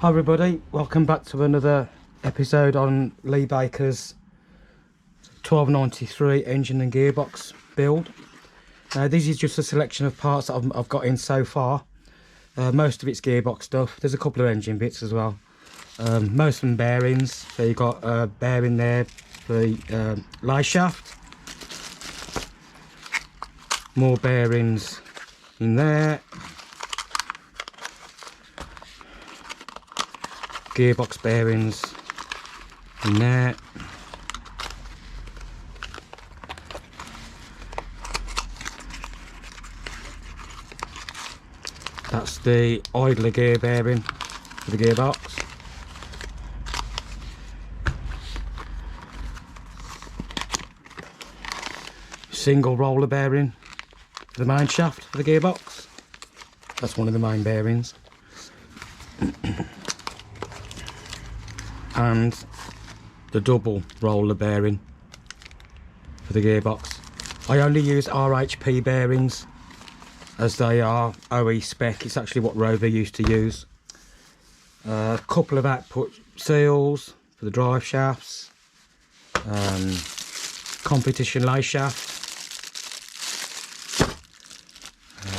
Hi everybody, welcome back to another episode on Lee Baker's 1293 engine and gearbox build. This is just a selection of parts that I've got in so far. Most of it's gearbox stuff. There's a couple of engine bits as well. Most of them bearings. So you've got a bearing there for the lay shaft. More bearings in there. Gearbox bearings in there. That's the idler gear bearing for the gearbox. Single roller bearing for the main shaft for the gearbox. That's one of the main bearings. And the double roller bearing for the gearbox. I only use RHP bearings as they are OE spec. It's actually what Rover used to use. A couple of output seals for the drive shafts, competition lay shaft,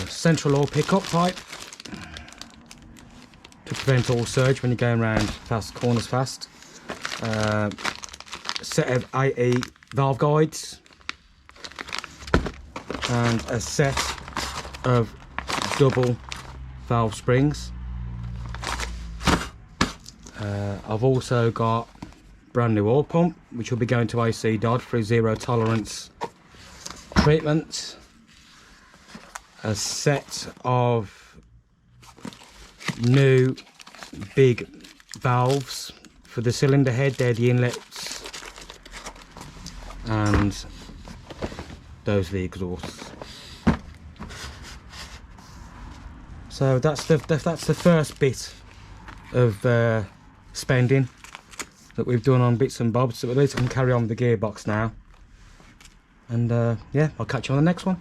central oil pickup pipe to prevent oil surge when you're going around fast corners fast. Set of AE valve guides and a set of double valve springs. I've also got brand new oil pump which will be going to AC Dodd for zero tolerance treatment. A set of new big valves for the cylinder head. They're the inlets, and those are the exhausts. So that's the first bit of spending that we've done on bits and bobs. So at least I can carry on with the gearbox now. And yeah, I'll catch you on the next one.